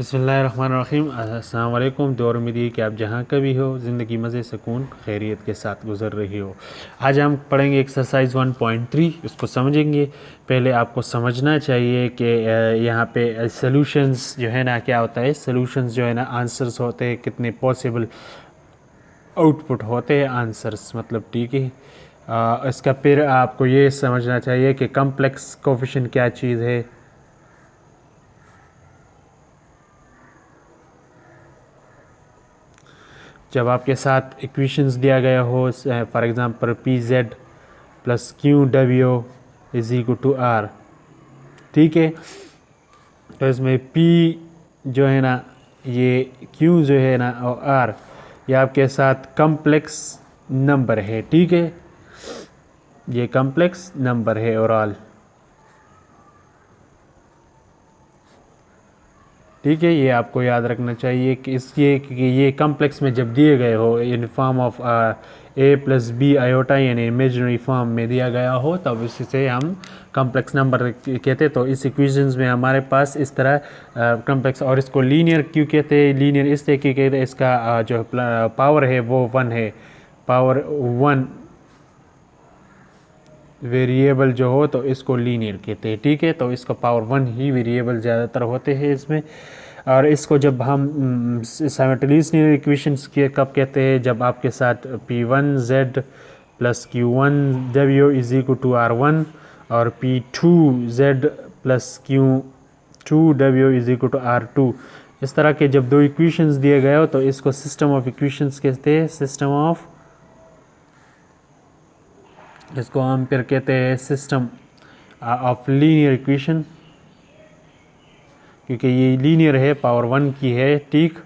बिस्मिल्लाहिर्रहमानिर्रहीम। अस्सलाम वालेकुम। दुआ और उम्मीद है कि आप जहाँ का भी हो ज़िंदगी मज़े सुकून खैरियत के साथ गुजर रही हो। आज हम पढ़ेंगे एक्सरसाइज 1.3, उसको समझेंगे। पहले आपको समझना चाहिए कि यहाँ पे सॉल्यूशंस जो है ना क्या होता है। सॉल्यूशंस जो है ना आंसर्स होते हैं, कितने पॉसिबल आउटपुट होते हैं आंसर्स, मतलब ठीक है। इसका फिर आपको ये समझना चाहिए कि कम्प्लेक्स कोफिशिएंट क्या चीज़ है। जब आपके साथ इक्वेशंस दिया गया हो, for example P Z plus Q W is equal to R, ठीक है। तो इसमें पी जो है ना, ये क्यू जो है ना और आर, ये आपके साथ कम्प्लेक्स नंबर है, ठीक है। ये कम्प्लेक्स नंबर है ओवरऑल, ठीक है। ये आपको याद रखना चाहिए कि ये कम्प्लेक्स में जब दिए गए हो in form of A plus B iota यानी इमेजिनरी फॉर्म में दिया गया हो, तब इससे हम कम्प्लेक्स नंबर कहते हैं। तो इस इक्वेशंस में हमारे पास इस तरह कम्प्लेक्स, और इसको लीनियर क्यों कहते हैं, लीनियर इसलिए क्यों कहते हैं, इसका जो पावर है वो 1 है। पावर 1 वेरिएबल जो हो तो इसको लीनियर कहते हैं, ठीक है। तो इसका पावर 1 ही वेरिएबल ज़्यादातर होते हैं इसमें। और इसको जब हम साइमल्टेनियस लीनियर इक्वेशंस के कब कहते हैं, जब आपके साथ P1Z plus Q1W is equal to R1 और P2Z plus Q2W is equal to R2, इस तरह के जब दो इक्वेशंस दिए गए हो तो इसको सिस्टम ऑफ इक्वेशंस कहते हैं। इसको हम फिर कहते हैं सिस्टम ऑफ लीनियर इक्वेशन, क्योंकि ये लीनियर है, पावर 1 की है, ठीक।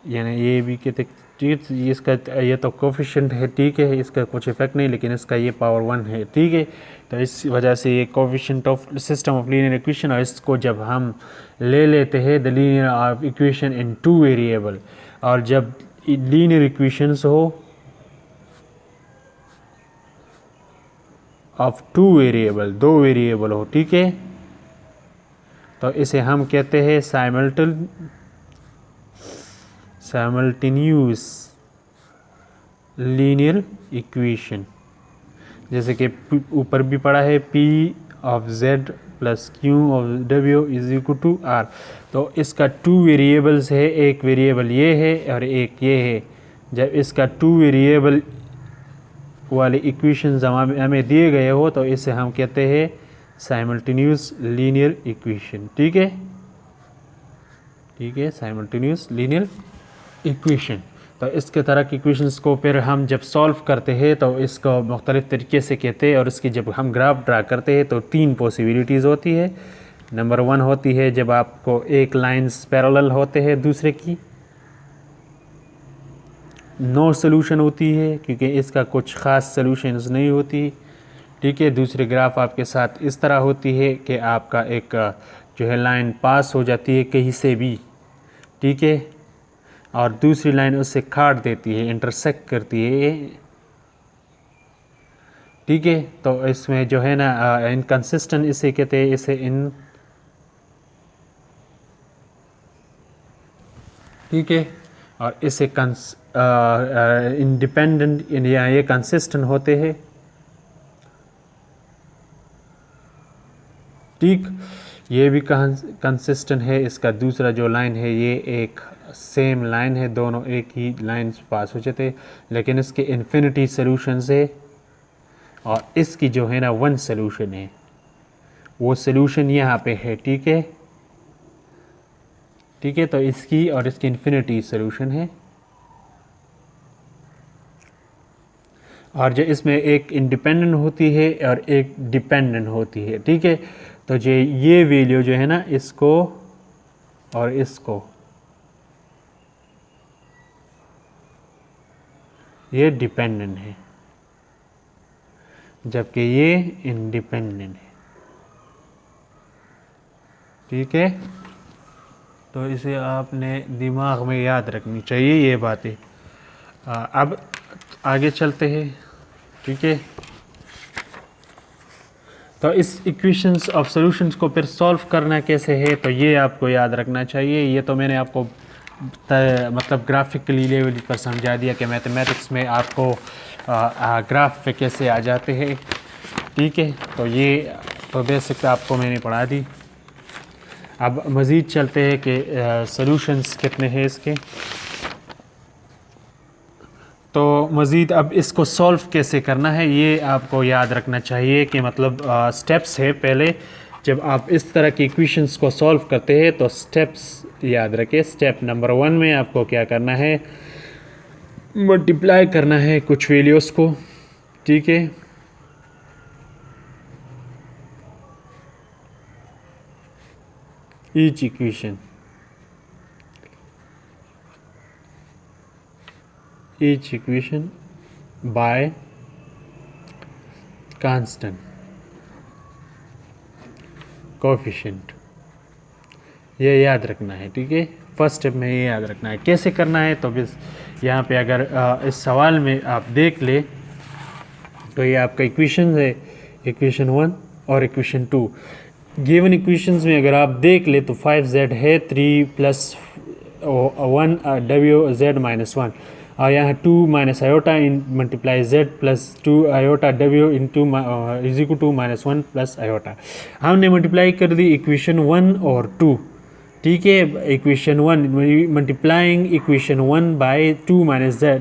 यानी ये भी कहते ठीक, इसका ये तो कोफिशिएंट है, ठीक है, इसका कुछ इफेक्ट नहीं, लेकिन इसका ये पावर 1 है, ठीक है। तो इस वजह से ये coefficient of system of linear equation, और इसको जब हम ले लेते हैं the linear of equation in 2 variable, और जब लीनियर इक्वेशंस हो ऑफ 2 वेरिएबल, 2 वेरिएबल हो, ठीक है, तो इसे हम कहते हैं साइमल्टेनियस लीनियर इक्वेशन। जैसे कि ऊपर भी पढ़ा है P of Z plus Q of W is equal to R। तो इसका 2 वेरिएबल्स है, एक वेरिएबल ये है और एक ये है। जब इसका 2 वेरिएबल वाले इक्वेशंस हमें दिए गए हो तो इसे हम कहते हैं साइमल्टेनियस लीनियर इक्वेशन, ठीक है, ठीक है, साइमल्टेनियस लीनियर इक्वेशन। तो इसके तरह की इक्वेशंस को फिर हम जब सॉल्व करते हैं तो इसको मुख्तलिफ़ तरीके से कहते हैं, और इसकी जब हम ग्राफ ड्रा करते हैं तो 3 पॉसिबिलिटीज़ होती है। नंबर 1 होती है जब आपको एक लाइन्स पैरेलल होते हैं दूसरे की, नो सोल्यूशन होती है क्योंकि इसका कुछ ख़ास सोल्यूशंस नहीं होती, ठीक है। दूसरी ग्राफ आपके साथ इस तरह होती है कि आपका एक जो है लाइन पास हो जाती है कहीं से भी, ठीक है, और दूसरी लाइन उससे काट देती है, इंटरसेक्ट करती है, ठीक है। तो इसमें जो है ना इनकंसिस्टेंट इसे कहते हैं, इसे इन, ठीक है, और इसे इंडिपेंडेंट या ये कंसिस्टेंट होते हैं, ठीक। ये भी कंसिस्टेंट है। इसका दूसरा जो लाइन है ये एक सेम लाइन है, दोनों एक ही लाइन पास हो जाते, लेकिन इसके इन्फिनिटी सॉल्यूशंस है, और इसकी जो है ना 1 सॉल्यूशन है, वो सॉल्यूशन यहाँ पे है, ठीक है, ठीक है। तो इसकी और इसकी इन्फिनिटी सॉल्यूशन है, और जो इसमें एक इंडिपेंडेंट होती है और एक डिपेंडेंट होती है, ठीक है। तो जो ये वैल्यू जो है ना इसको और इसको, ये डिपेंडेंट है जबकि ये इंडिपेंडेंट है, ठीक है। तो इसे आपने दिमाग में याद रखनी चाहिए ये बातें। अब आगे चलते हैं, ठीक है। तो इस इक्वेशंस ऑफ सॉल्यूशंस को फिर सॉल्व करना कैसे है, तो ये आपको याद रखना चाहिए। ये तो मैंने आपको मतलब ग्राफिकली लेवल पर समझा दिया कि मैथमेटिक्स में आपको ग्राफ पे कैसे आ जाते हैं, ठीक है। तो ये तो बेसिक आपको मैंने पढ़ा दी। अब मज़ीद चलते हैं कि सॉल्यूशंस कितने हैं इसके। तो मज़ीद अब इसको सॉल्व कैसे करना है ये आपको याद रखना चाहिए कि मतलब स्टेप्स है। पहले जब आप इस तरह की इक्वेशंस को सॉल्व करते हैं तो स्टेप्स याद रखें। स्टेप नंबर 1 में आपको क्या करना है, मल्टीप्लाई करना है कुछ वैल्यूज़ को, ठीक है। Each equation by constant coefficient, ये याद रखना है, ठीक है। फर्स्ट स्टेप में ये याद रखना है। कैसे करना है, तो बस यहाँ पे अगर इस सवाल में आप देख ले तो ये आपका इक्वेशन है, इक्वेशन 1 और इक्वेशन 2। गिवन इक्वेशंस में अगर आप देख ले तो 5z है, 3 + 1 wz - 1, और यहाँ 2 - iota in multiply z plus 2 iota w into is equal to -1 plus iota. हमने मल्टीप्लाई कर दी इक्वेशन 1 और 2, ठीक है। Equation 1 multiplying equation 1 by 2 -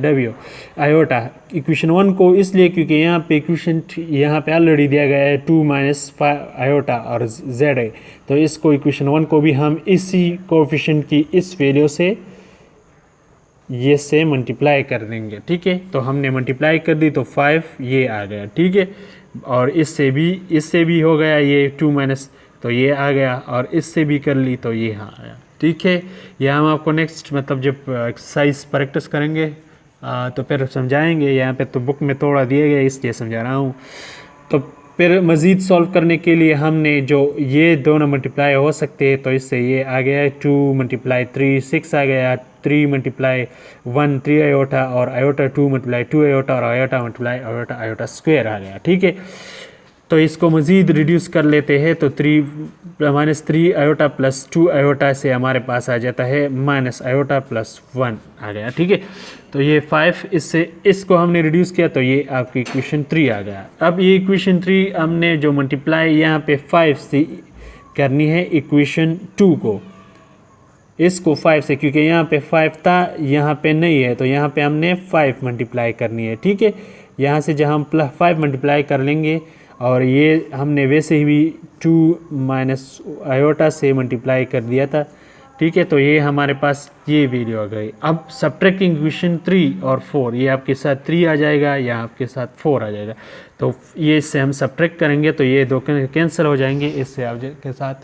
w iota. Equation 1 को इसलिए क्योंकि यहाँ पे इक्वेशन यहाँ पे ऑलरेडी दिया गया है 2 - आयोटा और z है, तो इसको इक्वेशन 1 को भी हम इसी कोएफिशिएंट की इस वैल्यू से ये से मल्टीप्लाई कर देंगे, ठीक है। तो हमने मल्टीप्लाई कर दी तो 5 ये आ गया, ठीक है। और इससे भी हो गया ये 2 माइनस, तो ये आ गया, और इससे भी कर ली तो ये आ गया, ठीक है। यह हम आपको नेक्स्ट मतलब जब एक्सरसाइज प्रैक्टिस करेंगे तो फिर समझाएंगे। यहाँ पे तो बुक में थोड़ा दिए गया इसलिए समझा रहा हूँ। तो फिर मज़ीद सॉल्व करने के लिए हमने जो ये दोनों मल्टीप्लाई हो सकते हैं, तो इससे ये आ गया 2 × 3 6 आ गया, 3 × 1 3 आयोटा, और आयोटा 2 × 2 आयोटा, और iota multiply iota iota square आ गया, ठीक है। तो इसको मज़ीद रिड्यूस कर लेते हैं तो 3 -3 आयोटा प्लस 2 आयोटा से हमारे पास आ जाता है माइनस आयोटा प्लस 1 आ गया, ठीक है। तो ये 5 इससे इसको हमने रिड्यूस किया तो ये आपकी इक्वेशन 3 आ गया। अब ये इक्वेशन 3 हमने जो मल्टीप्लाई यहाँ पे 5 से करनी है इक्वेशन 2 को, इसको 5 से, क्योंकि यहाँ पे 5 था यहाँ पे नहीं है, तो यहाँ पे हमने 5 मल्टीप्लाई करनी है, ठीक है। यहाँ से जब हम +5 मल्टीप्लाई कर लेंगे, और ये हमने वैसे ही भी 2 - आयोटा से मल्टीप्लाई कर दिया था, ठीक है। तो ये हमारे पास ये वैल्यू आ गई। अब सब्ट्रैक्टिंग इक्वेशन 3 और 4, ये आपके साथ 3 आ जाएगा या आपके साथ 4 आ जाएगा। तो ये इससे हम सब्ट्रैक्ट करेंगे तो ये दो कैंसिल हो जाएंगे इससे आपके साथ,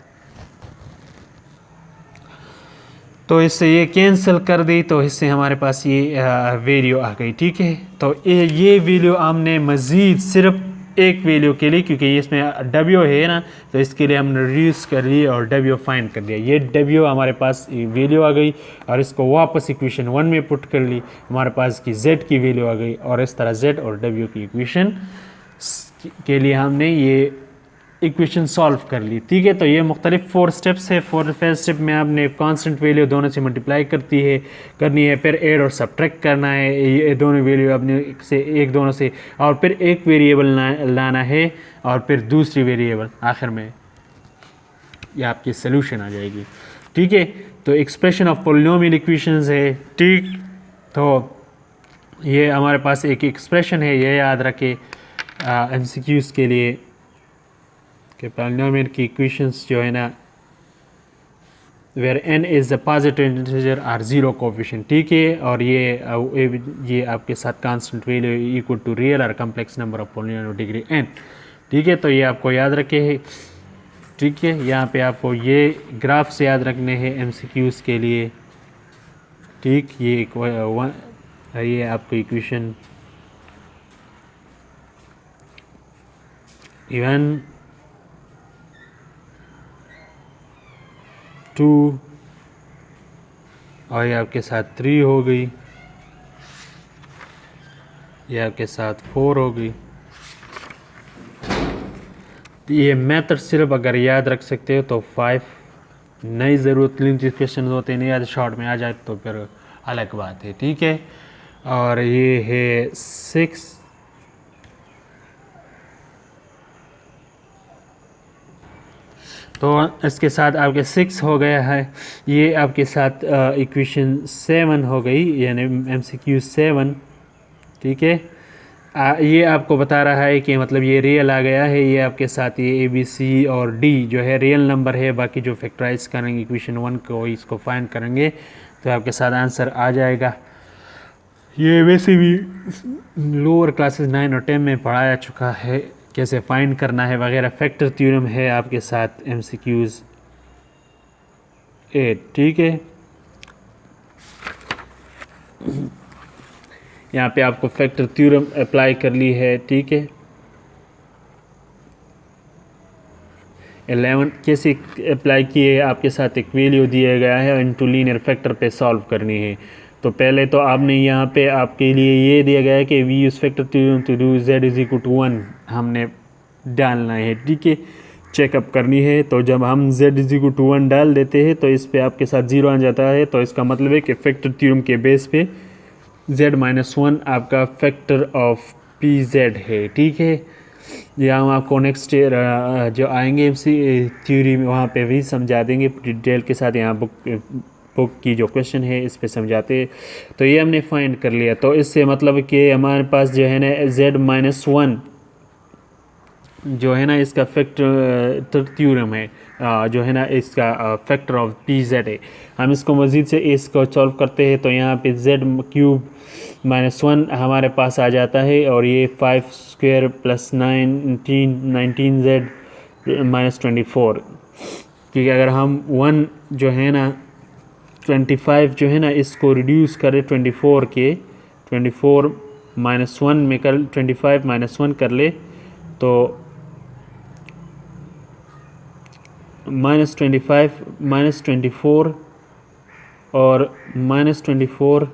तो इससे ये कैंसिल कर दी तो इससे हमारे पास ये वैल्यू आ गई, ठीक है। तो ये वैल्यू हमने मज़ीद सिर्फ एक वैल्यू के लिए, क्योंकि इसमें w है ना, तो इसके लिए हमने रिड्यूस कर लिए और w फाइंड कर दिया। ये w हमारे पास वैल्यू आ गई, और इसको वापस इक्वेशन 1 में पुट कर ली, हमारे पास की z की वैल्यू आ गई, और इस तरह z और w की इक्वेशन के लिए हमने ये इक्वेशन सॉल्व कर ली, ठीक है। तो ये मुख्तलिफ 4 स्टेप्स है। फर्स्ट स्टेप में आपने कांस्टेंट वैल्यू दोनों से मल्टीप्लाई करनी है, फिर ऐड और सब्ट्रैक्ट करना है, ये दोनों वैल्यू अपने से एक दोनों से, और फिर एक वेरिएबल लाना है, और फिर दूसरी वेरिएबल, आखिर में ये आपकी सोल्यूशन आ जाएगी, ठीक है। तो एक्सप्रेशन ऑफ पॉलिनोमियल इक्वेशंस है, ठीक। तो ये हमारे पास एक एक्सप्रेशन है, ये याद रखें MCQs के लिए कि पॉलिनोमियल की इक्वेशंस जो है ना, where n is the positive integer are 0 coefficient, ठीक है। और ये आपके साथ constant value equal to real और complex number of polynomial degree n, ठीक है। तो ये आपको याद रखे है, ठीक है। यहाँ पे आपको ये ग्राफ से याद रखने हैं MCQs के लिए, ठीक। ये आपको इक्वेशन इवन 2 और ये आपके साथ 3 हो गई, ये आपके साथ 4 हो गई, तो ये मेथड सिर्फ अगर याद रख सकते हो तो 5, नई ज़रूरत लेंथी क्वेश्चन होते नहीं याद शॉर्ट में आ जाए तो फिर अलग बात है, ठीक है। और ये है 6, तो इसके साथ आपके 6 हो गया है। ये आपके साथ इक्वेशन 7 हो गई, यानी MCQ 7, ठीक है। ये आपको बता रहा है कि मतलब ये रियल आ गया है, ये आपके साथ ये ABC और D जो है रियल नंबर है। बाकी जो फैक्टराइज करेंगे इक्वेशन 1 को, इसको फाइंड करेंगे तो आपके साथ आंसर आ जाएगा। ये वैसे भी लोअर क्लासेस 9 और 10 में पढ़ाया चुका है, कैसे फाइंड करना है वगैरह। फैक्टर थ्योरम है आपके साथ MCQs 8, ठीक है। यहाँ पे आपको फैक्टर थ्योरम अप्लाई कर ली है, ठीक है। 11 कैसे अप्लाई किए, आपके साथ एक वैल्यू दिया गया है, इनटू लीनियर फैक्टर पे सॉल्व करनी है। तो पहले तो आपने यहाँ पे आपके लिए ये दिया गया है कि we use factor theorem to do z is equal to 1 हमने डालना है, ठीक है, चेकअप करनी है। तो जब हम z इज इक्वल टू 1 डाल देते हैं तो इस पे आपके साथ 0 आ जाता है। तो इसका मतलब है कि फैक्टर थ्योरम के बेस पे z-1 आपका फैक्टर ऑफ pz है, ठीक है। यहाँ आपको नेक्स्ट जो आएंगे थ्योरी में वहाँ पे भी समझा देंगे डिटेल के साथ। यहाँ बुक की जो क्वेश्चन है इस पे समझाते। तो ये हमने फाइंड कर लिया। तो इससे मतलब कि हमारे पास जो है ना z-1 जो है ना इसका फैक्टर थ्योरम है, जो है ना इसका फैक्टर ऑफ pz है। हम इसको मज़ीद से इसको सॉल्व करते हैं तो यहाँ पे z³ - 1 हमारे पास आ जाता है, और ये 5² + 19z - 24, क्योंकि अगर हम 1 जो है ना 25 जो है ना इसको रिड्यूस करें 24 के, 24 - 1 में कर 25 - 1 कर ले तो -25 -24 और -24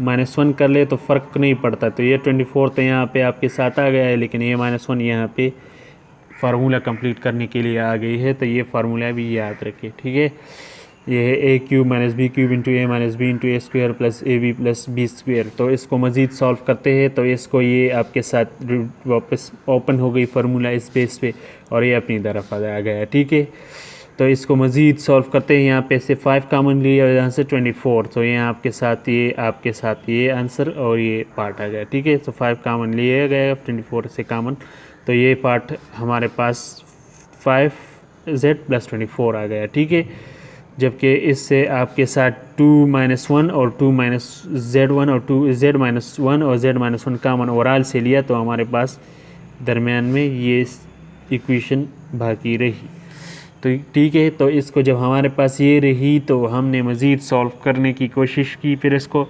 -1 कर ले तो फ़र्क नहीं पड़ता। तो ये 24 तो यहाँ पे आपके साथ आ गया है, लेकिन ये -1 यहाँ पे फार्मूला कंप्लीट करने के लिए आ गई है। तो ये फार्मूला भी याद रखिए, ठीक है। ये है a³ - b³ × a - b × a² + ab + b²। तो इसको मज़ीद सॉल्व करते हैं तो इसको ये आपके साथ वापस ओपन हो गई फार्मूला इस बेस पे, और ये अपनी तरफ आ गया, ठीक है। तो इसको मज़ीद सॉल्व करते हैं। यहाँ पे से 5 कॉमन लिया, यहाँ से 24, तो ये आपके साथ ये आंसर और ये पार्ट आ गया, ठीक है। तो 5 कॉमन लिया गया 24 से कॉमन, तो ये पार्ट हमारे पास 5z + 24 आ गया, ठीक है। जबकि इससे आपके साथ 2 - 1 और 2 - z1 और 2z-1 और z-1 कॉमन ओवरऑल से लिया, तो हमारे पास दरमियान में ये इक्वेशन बाकी रही। तो ठीक है, तो इसको जब हमारे पास ये रही तो हमने मज़ीद सॉल्व करने की कोशिश की, फिर इसको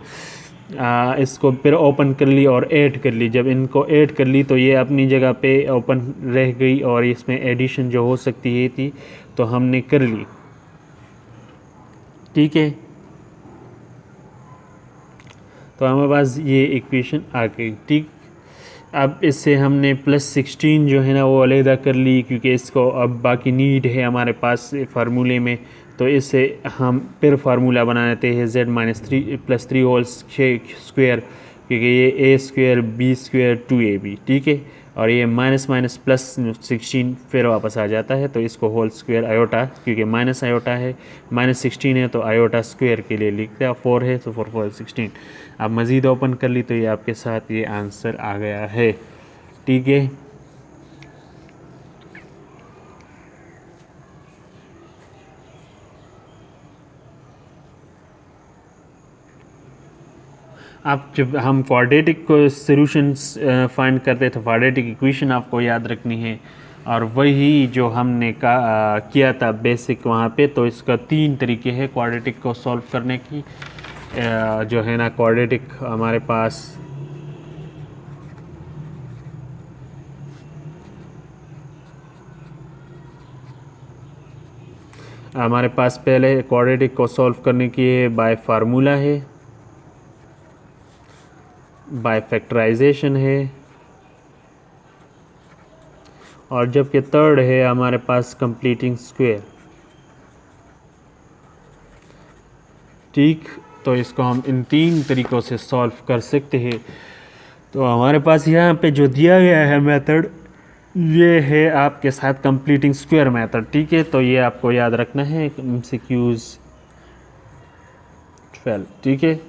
फिर ओपन कर ली और ऐड कर ली। जब इनको ऐड कर ली तो ये अपनी जगह पे ओपन रह गई, और इसमें एडिशन जो हो सकती है थी तो हमने कर ली, ठीक है। तो हमारे पास ये इक्वेशन आ गई, ठीक। अब इससे हमने +16 जो है ना वो अलहदा कर ली, क्योंकि इसको अब बाकी नीड है हमारे पास फार्मूले में। तो इससे हम फिर फार्मूला बनाते हैं z-3 + 3 होल स्क्वायर, क्योंकि ये a² b² 2ab, ठीक है। और ये +16 फिर वापस आ जाता है, तो इसको होल स्क्वायर आयोटा, क्योंकि माइनस आयोटा है, -16 है तो आयोटा स्क्वायर के लिए लिखते हैं, 4 है तो 4 4 16। अब मज़ीद ओपन कर ली तो ये आपके साथ ये आंसर आ गया है, ठीक है। अब जब हम क्वाड्रेटिक को सॉल्यूशंस फाइंड करते हैं तो क्वाड्रेटिक इक्वेशन आपको याद रखनी है, और वही जो हमने किया था बेसिक वहाँ पे। तो इसका 3 तरीके हैं क्वाड्रेटिक को सॉल्व करने की। जो है ना क्वाड्रेटिक हमारे पास पहले क्वाड्रेटिक को सॉल्व करने की बाय फार्मूला है, बाय फैक्टराइजेशन है, और जबकि थर्ड है हमारे पास कंप्लीटिंग स्क्वायर। ठीक, तो इसको हम इन 3 तरीक़ों से सॉल्व कर सकते हैं। तो हमारे पास यहाँ पे जो दिया गया है मेथड, ये है आपके साथ कंप्लीटिंग स्क्वायर मेथड। ठीक है, तो ये आपको याद रखना है MCQs 12। ठीक है,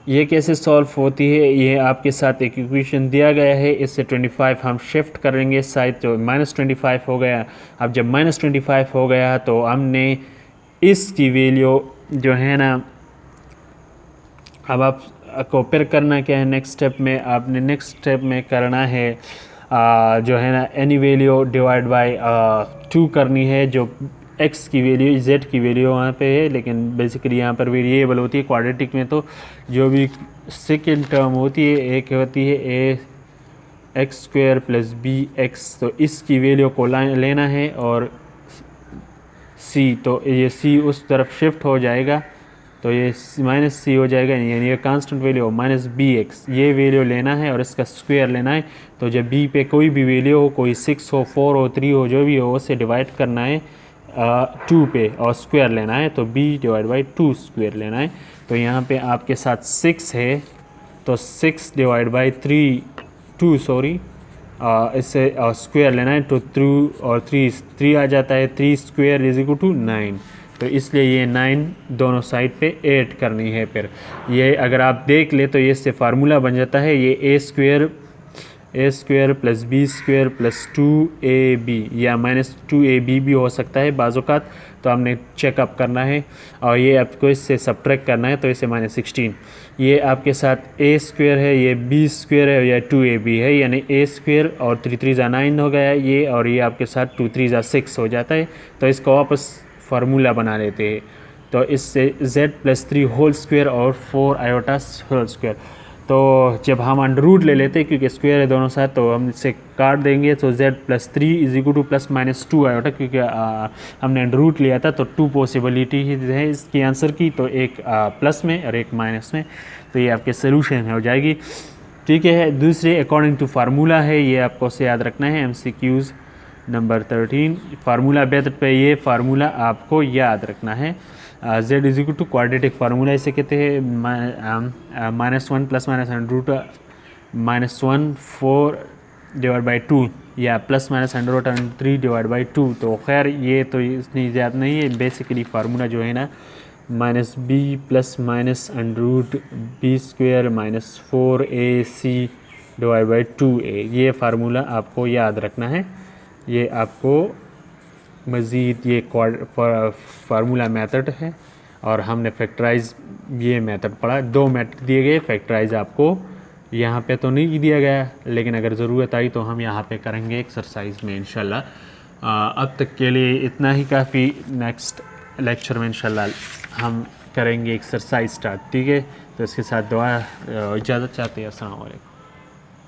ये कैसे सॉल्व होती है, ये आपके साथ एक इक्वेशन दिया गया है, इससे 25 हम शिफ्ट करेंगे साइड, तो -25 हो गया। अब जब -25 हो गया तो हमने इसकी वैल्यू जो है ना, अब आपको फिर करना क्या है, नेक्स्ट स्टेप में करना है जो है ना एनी वैल्यू डिवाइड बाय 2 करनी है। जो x की वैल्यू z की वैल्यू वहाँ पे है, लेकिन बेसिकली यहाँ पर वेरिएबल होती है क्वाड्रेटिक में। तो जो भी सेकेंड टर्म होती है, एक होती है ax² + bx, तो इसकी वैल्यू को लेना है, और c, तो ये c उस तरफ शिफ्ट हो जाएगा, तो ये -c हो जाएगा, यानी ये कांस्टेंट वैल्यू -bx, ये वैल्यू लेना है और इसका स्क्वायर लेना है। तो जब b पे कोई भी वैल्यू हो, कोई 6 हो, 4 हो, 3 हो, जो भी हो, उससे डिवाइड करना है 2 पे और स्क्वायर लेना है, तो b/2 स्क्वायर लेना है। तो यहाँ पे आपके साथ 6 है, तो 6 / 2 इससे स्क्वायर लेना है, तो 2 और 3 आ जाता है, 3 स्क्वायर = 9। तो इसलिए ये 9 दोनों साइड पे ऐड करनी है। फिर ये अगर आप देख ले तो ये इससे फार्मूला बन जाता है, ये a² + b² + 2ab या -2ab भी हो सकता है बाज़-औक़ात, तो हमने चेकअप करना है। और ये आपको इससे सब्ट्रैक्ट करना है, तो इसे -16। ये आपके साथ a² है, ये b² है, या 2ab है, यानी a² और 3 3 9 हो गया ये, और ये आपके साथ 2 3 6 हो जाता है। तो इसको वापस फार्मूला बना लेते हैं, तो इससे z + 3 होल स्क्वायर और 4 आयोटा होल स्क्वायर। तो जब हम अंडर ले लेते हैं, क्योंकि स्क्वायर है दोनों साथ, तो हम इसे काट देंगे, तो z + 3 = +-2 आयोटा, क्योंकि हमने अंडर लिया था, तो 2 पॉसिबिलिटी है इसकी आंसर की, तो एक प्लस में और एक माइनस में। तो ये आपके सोल्यूशन हो जाएगी। ठीक है, दूसरे अकॉर्डिंग टू फार्मूला है, ये आपको से याद रखना है। MCQs नंबर 13 फार्मूला मेथड पे ये फार्मूला आपको याद रखना है। z = क्वाड्रेटिक फार्मूला इसे कहते हैं, -1 ± -1 4/2 या ±√3/2। तो खैर ये तो इतनी ज़्यादा नहीं है, बेसिकली फार्मूला जो है ना -b + -√b² -4ac/2a, ये फार्मूला आपको याद रखना है। ये आपको मज़ीद ये फार्मूला मेथड है, और हमने फैक्टराइज ये मेथड पढ़ा। 2 मेथड दिए गए, फैक्टराइज आपको यहाँ पे तो नहीं दिया गया, लेकिन अगर ज़रूरत आई तो हम यहाँ पे करेंगे एक्सरसाइज में इंशाल्लाह। अब तक के लिए इतना ही काफ़ी। नेक्स्ट लेक्चर में इंशाल्लाह हम करेंगे एक्सरसाइज स्टार्ट। ठीक है, तो इसके साथ दुआ इजाज़त चाहते हैं। अस्सलाम वालेकुम।